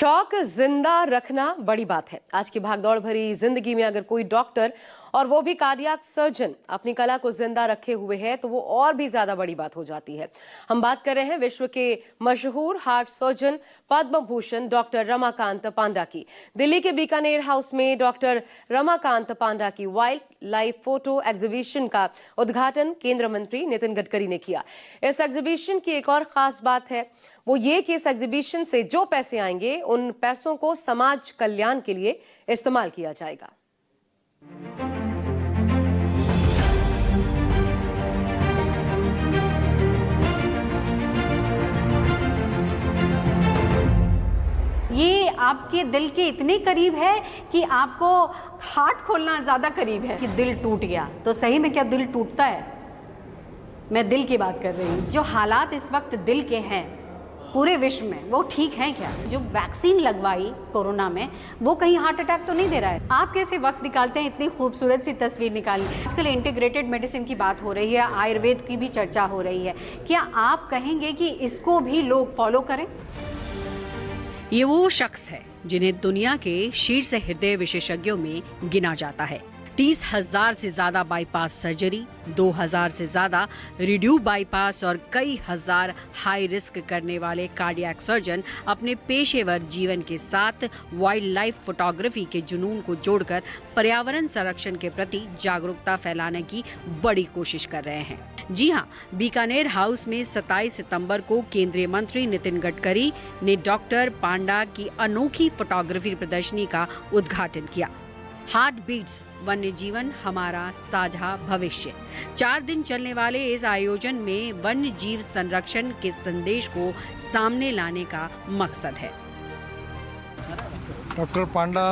शौक जिंदा रखना बड़ी बात है। आज की भागदौड़ भरी जिंदगी में अगर कोई डॉक्टर और वो भी कार्डियक सर्जन अपनी कला को जिंदा रखे हुए है तो वो और भी ज्यादा बड़ी बात हो जाती है। हम बात कर रहे हैं विश्व के मशहूर heart surgeon Padma Bhushan doctor Ramakant पांडा की। दिल्ली के बीकानेर हाउस में डॉक्टर रमाकांत पांडा की वाइल्ड लाइफ फोटो एग्जीबिशन का उद्घाटन केंद्रीय मंत्री नितिन गडकरी ने किया। इस एग्जीबिशन की एक और खास बात है वो ये कि इस एग्जीबिशन से जो पैसे आएंगे उन पैसों को समाज कल्याण के लिए इस्तेमाल किया जाएगा। ये आपके दिल के इतने करीब है कि आपको हार्ट खोलना ज्यादा करीब है कि दिल टूट गया तो सही में क्या दिल टूटता है? मैं दिल की बात कर रही हूँ। जो हालात इस वक्त दिल के हैं पूरे विश्व में वो ठीक है क्या? जो वैक्सीन लगवाई कोरोना में वो कहीं हार्ट अटैक तो नहीं दे रहा है? आप कैसे वक्त निकालते हैं इतनी खूबसूरत सी तस्वीर निकाली? आजकल इंटीग्रेटेड मेडिसिन की बात हो रही है, आयुर्वेद की भी चर्चा हो रही है। क्या आप कहेंगे कि इसको भी लोग फॉलो करें? ये वो शख्स है जिन्हें दुनिया के शीर्ष हृदय विशेषज्ञों में गिना जाता है। 30,000 से ज्यादा बाईपास सर्जरी, 2,000 से ज्यादा रिड्यू बाईपास और कई हजार हाई रिस्क करने वाले कार्डियक सर्जन अपने पेशेवर जीवन के साथ वाइल्ड लाइफ फोटोग्राफी के जुनून को जोड़कर पर्यावरण संरक्षण के प्रति जागरूकता फैलाने की बड़ी कोशिश कर रहे हैं। जी हाँ, बीकानेर हाउस में 27 सितंबर को केंद्रीय मंत्री नितिन गडकरी ने डॉक्टर पांडा की अनोखी फोटोग्राफी प्रदर्शनी का उद्घाटन किया। हार्ट बीट्स, वन्य जीवन हमारा साझा भविष्य। 4 दिन चलने वाले इस आयोजन में वन्य जीव संरक्षण के संदेश को सामने लाने का मकसद है। डॉक्टर पांडा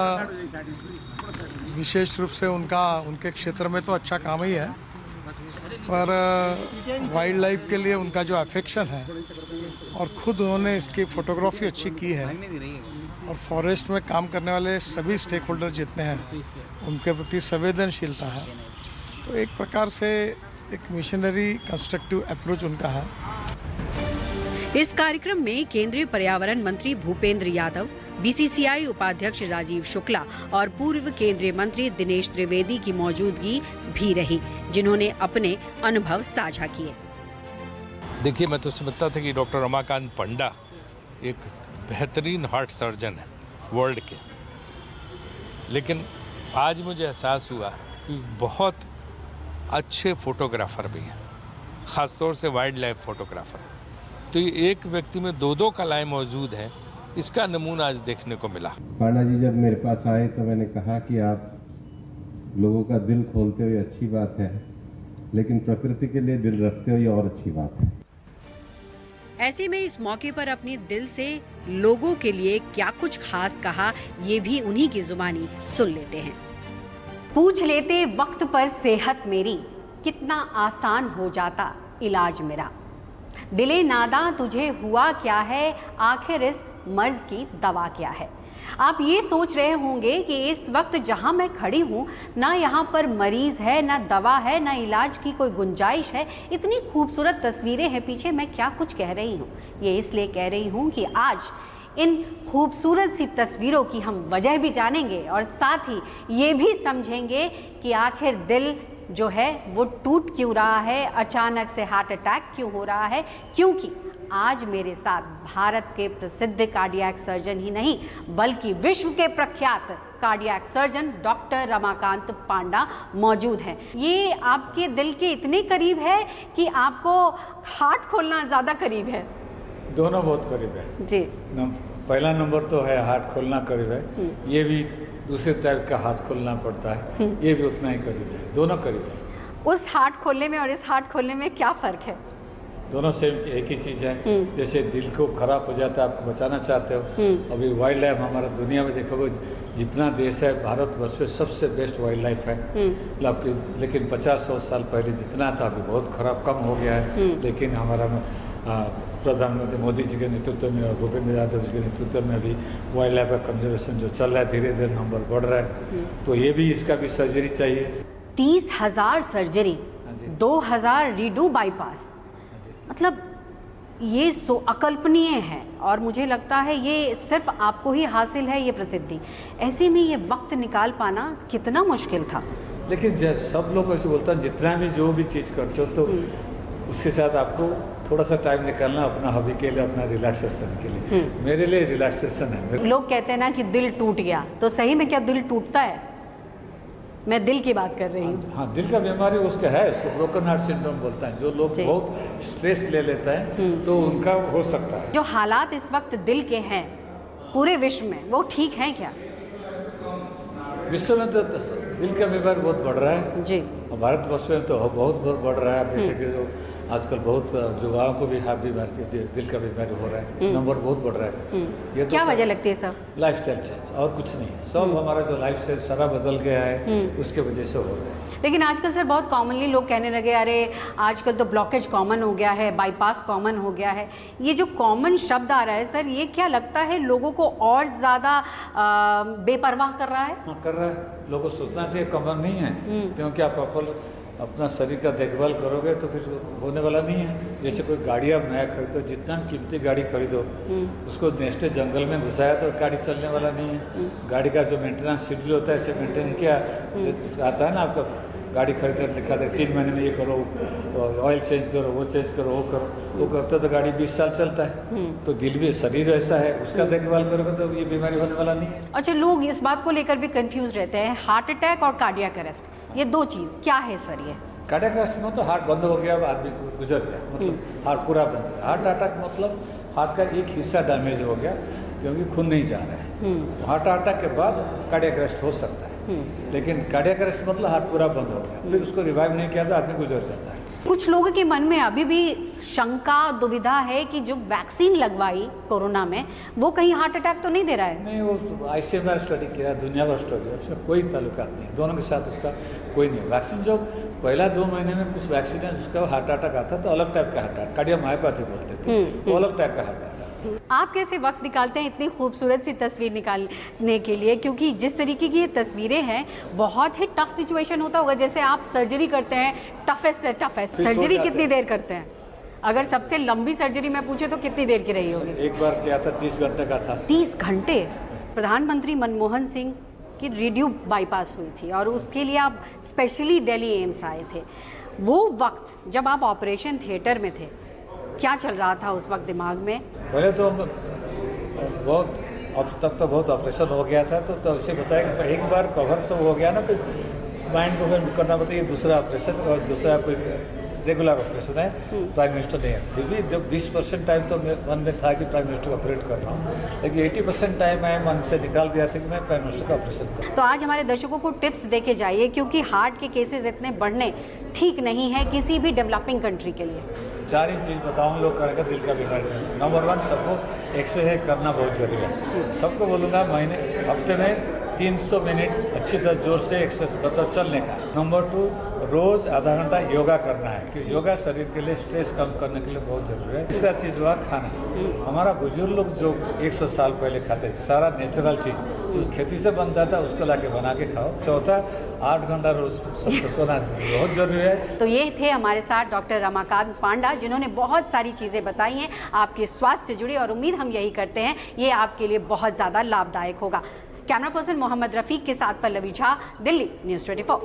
विशेष रूप से उनके क्षेत्र में तो अच्छा काम ही है, पर वाइल्ड लाइफ के लिए उनका जो अफेक्शन है और खुद उन्होंने इसकी फोटोग्राफी अच्छी की है और फॉरेस्ट में काम करने वाले सभी स्टेक होल्डर जितने हैं उनके प्रति संवेदनशीलता है, तो एक प्रकार से एक मिशनरी कंस्ट्रक्टिव अप्रोच उनका है। इस कार्यक्रम में केंद्रीय पर्यावरण मंत्री भूपेंद्र यादव, बीसीसीआई उपाध्यक्ष राजीव शुक्ला और पूर्व केंद्रीय मंत्री दिनेश त्रिवेदी की मौजूदगी भी रही, जिन्होंने अपने अनुभव साझा किए। देखिए, मैं तो समझता था कि डॉक्टर रमाकांत पांडा एक बेहतरीन हार्ट सर्जन है वर्ल्ड के, लेकिन आज मुझे एहसास हुआ कि बहुत अच्छे फोटोग्राफर भी हैं, ख़ासतौर से वाइल्ड लाइफ फोटोग्राफर। तो ये एक व्यक्ति में 2 कलाएं मौजूद हैं, इसका नमूना आज देखने को मिला। पांडा जी जब मेरे पास आए तो मैंने कहा कि आप लोगों का दिल खोलते हुए अच्छी बात है, लेकिन प्रकृति के लिए दिल रखते हुए और अच्छी बात है। ऐसे में इस मौके पर अपने दिल से लोगों के लिए क्या कुछ खास कहा, ये भी उन्हीं की जुबानी सुन लेते हैं। पूछ लेते वक्त पर सेहत मेरी, कितना आसान हो जाता इलाज मेरा। दिले नादा तुझे हुआ क्या है, आखिर इस मर्ज की दवा क्या है। आप ये सोच रहे होंगे कि इस वक्त जहां मैं खड़ी हूं ना यहाँ पर मरीज है, ना दवा है, ना इलाज की कोई गुंजाइश है। इतनी खूबसूरत तस्वीरें हैं पीछे, मैं क्या कुछ कह रही हूँ। ये इसलिए कह रही हूँ कि आज इन खूबसूरत सी तस्वीरों की हम वजह भी जानेंगे और साथ ही ये भी समझेंगे कि आखिर दिल जो है वो टूट क्यों रहा है, अचानक से हार्ट अटैक क्यों हो रहा है। क्योंकि आज मेरे साथ भारत के प्रसिद्ध कार्डियक सर्जन ही नहीं बल्कि विश्व के प्रख्यात कार्डियक सर्जन डॉक्टर रमाकांत पांडा मौजूद हैं। ये आपके दिल के इतने करीब है कि आपको हार्ट खोलना ज़्यादा करीब है? दोनों बहुत करीब है जी। पहला नंबर तो है हार्ट खोलना करीब है, ये भी दूसरे टाइप का हार्ट खोलना पड़ता है, ये भी उतना ही करीब है, दोनों करीब है। उस हार्ट खोलने में और इस हार्ट खोलने में क्या फ़र्क है? दोनों सेम एक ही चीज़ है। जैसे दिल को खराब हो जाता है, आपको बचाना चाहते हो, अभी वाइल्ड लाइफ हमारा दुनिया में देखोगे जितना देश है भारतवर्ष में सबसे बेस्ट वाइल्ड लाइफ है। लेकिन 50-100 साल पहले जितना था अभी बहुत खराब कम हो गया है। लेकिन हमारा प्रधानमंत्री मोदी जी के नेतृत्व में और भूपेंद्र यादव जी के नेतृत्व में अभी वाइल्ड लाइफ का कंजर्वेशन जो चल रहा है, धीरे धीरे नंबर बढ़ रहा है। तो ये भी इसका भी सर्जरी चाहिए। 30,000 सर्जरी, 2,000 रीडू बाईपास, मतलब ये सो अकल्पनीय है और मुझे लगता है ये सिर्फ आपको ही हासिल है ये प्रसिद्धि। ऐसे में ये वक्त निकाल पाना कितना मुश्किल था। लेकिन सब लोग ऐसे बोलता है जितना भी जो भी चीज़ करते हो तो उसके साथ आपको थोड़ा सा टाइम निकालना अपना हॉबी के लिए, अपना रिलैक्सेशन के लिए। मेरे लिए रिलैक्सेशन है। लोग कहते हैं ना कि दिल टूट गया, तो सही में क्या दिल टूटता है? मैं दिल की बात कर रही हूँ। हाँ, दिल का बीमारी उसका है, उसको ब्रोकन हार्ट सिंड्रोम बोलता है। जो लोग बहुत स्ट्रेस ले लेते हैं तो उनका हो सकता है। जो हालात इस वक्त दिल के हैं पूरे विश्व में, वो ठीक हैं क्या? विश्व में तो दिल का बीमारी बहुत बढ़ रहा है जी। भारतवर्ष में तो बहुत बढ़ रहा है। आप देखेंगे तो आजकल बहुत युवाओं को भी हार्ट बीमारी, दिल का बीमारी हो रहा है, नंबर बहुत बढ़ रहा है। ये तो क्या वजह लगती है सर? लाइफस्टाइल चेंज और कुछ नहीं है। सब हमारा जो लाइफस्टाइल सारा बदल गया है उसके वजह से हो रहा है। लेकिन आजकल सर बहुत कॉमनली लोग कहने लगे अरे आजकल तो ब्लॉकेज कॉमन हो गया है, बाईपास कॉमन हो गया है। ये जो कॉमन शब्द आ रहा है सर, ये क्या लगता है लोगों को और ज़्यादा बेपरवाह कर रहा है? हाँ, कर रहा है। लोगों को सोचना चाहिए कॉमन नहीं है, क्योंकि आप अपना शरीर का देखभाल करोगे तो फिर होने वाला नहीं है। जैसे कोई गाड़ी आप नया खरीदो, जितना कीमती गाड़ी खरीदो उसको नेक्स्ट जंगल में घुसाया तो गाड़ी चलने वाला नहीं है। गाड़ी का जो मेंटेनेंस शेड्यूल होता है ऐसे मेंटेन किया आता है ना, आपका गाड़ी खरीदते लिखा था 3 महीने में ये करो, ऑयल चेंज करो, वो चेंज करो, वो करो, वो करते तो गाड़ी 20 साल चलता है। तो दिल भी शरीर ऐसा है, उसका देखभाल करोगे तो ये बीमारी होने वाला नहीं है। अच्छा, लोग इस बात को लेकर भी कंफ्यूज रहते हैं, हार्ट अटैक और कार्डियक अरेस्ट, ये दो चीज़ क्या है सर? ये कार्डियक अरेस्ट में तो हार्ट बंद हो गया, आदमी गुजर गया, मतलब हार्ट पूरा बंद हो गया। हार्ट अटैक मतलब हार्ट का एक हिस्सा डैमेज हो गया क्योंकि खून नहीं जा रहा है। हार्ट अटैक के बाद कार्डियक अरेस्ट हो सकता है, लेकिन कार्डियक अरेस्ट मतलब हार्ट पूरा बंद हो गया, फिर उसको रिवाइव नहीं किया तो आदमी गुजर जाता है। कुछ लोगों के मन में अभी भी शंका दुविधा है कि जो वैक्सीन लगवाई कोरोना में वो कहीं हार्ट अटैक तो नहीं दे रहा है? नहीं, वो ICMR स्टडी किया, दुनिया भर स्टडी, उसमें कोई ताल्लुकात नहीं, दोनों के साथ उसका कोई नहीं। वैक्सीन जो पहला 2 महीने में कुछ वैक्सीन है उसका हार्ट अटैक आता तो अलग टाइप का हार्ट अटैक, कार्डियोमायोपैथी बोलते थे, वो अलग टाइप का हार्ट अटैक। आप कैसे वक्त निकालते हैं इतनी खूबसूरत सी तस्वीर निकालने के लिए? क्योंकि जिस तरीके की ये तस्वीरें हैं बहुत ही टफ सिचुएशन होता होगा। जैसे आप सर्जरी करते हैं, टफेस्ट से टफेस्ट सर्जरी कितनी देर करते हैं? अगर सबसे लंबी सर्जरी मैं पूछे तो कितनी देर की रही होगी? एक बार किया था 30 घंटे का था। 30 घंटे? प्रधानमंत्री मनमोहन सिंह की रेडियो बाईपास हुई थी और उसके लिए आप स्पेशली दिल्ली एम्स आए थे। वो वक्त जब आप ऑपरेशन थिएटर में थे, क्या चल रहा था उस वक्त दिमाग में? पहले तो बहुत, अब तक तो बहुत ऑपरेशन हो गया था, तो उसे बताया कि एक बार कवर सब हो गया ना, फिर माइंड को फिर करना पड़ता है दूसरा ऑपरेशन, और दूसरा कोई रेगुलर ऑपरेशन है, प्राइम मिनिस्टर नहीं है। फिर भी जब 20% टाइम तो मन में था कि प्राइम मिनिस्टर को ऑपरेट कर रहा हूँ, लेकिन 80% टाइम मैं मन से निकाल दिया था कि मैं प्राइम मिनिस्टर का ऑपरेशन करूँ। तो आज हमारे दर्शकों को टिप्स दे के जाइए, क्योंकि हार्ट के केसेस इतने बढ़ने ठीक नहीं है किसी भी डेवलपिंग कंट्री के लिए। 4 ही चीज़ बताऊँ लोग करेंगे दिल का बीमारी। नंबर 1, सबको एक्सरसाइज करना बहुत जरूरी है। सबको बोलूँगा हफ्ते में 300 मिनट अच्छी तरह जोर से एक्सरसाइज मतलब चलने का। नंबर 2, रोज आधा घंटा योगा करना है, कि योगा शरीर के लिए स्ट्रेस कम करने के लिए बहुत जरूरी है। तीसरा चीज़ हुआ खाना। हमारा बुजुर्ग लोग जो 100 साल पहले खाते थे, सारा नेचुरल चीज़ जो खेती से बनता था उसको ला के बना के खाओ। चौथा, 8 घंटा रोज सबको सोना बहुत जरूरी है। तो ये थे हमारे साथ डॉक्टर रमाकांत पांडा, जिन्होंने बहुत सारी चीज़ें बताई हैं आपके स्वास्थ्य से जुड़ी, और उम्मीद हम यही करते हैं ये आपके लिए बहुत ज़्यादा लाभदायक होगा। कैमरा पर्सन मोहम्मद रफीक के साथ पल्लवी झा, दिल्ली न्यूज़ 24।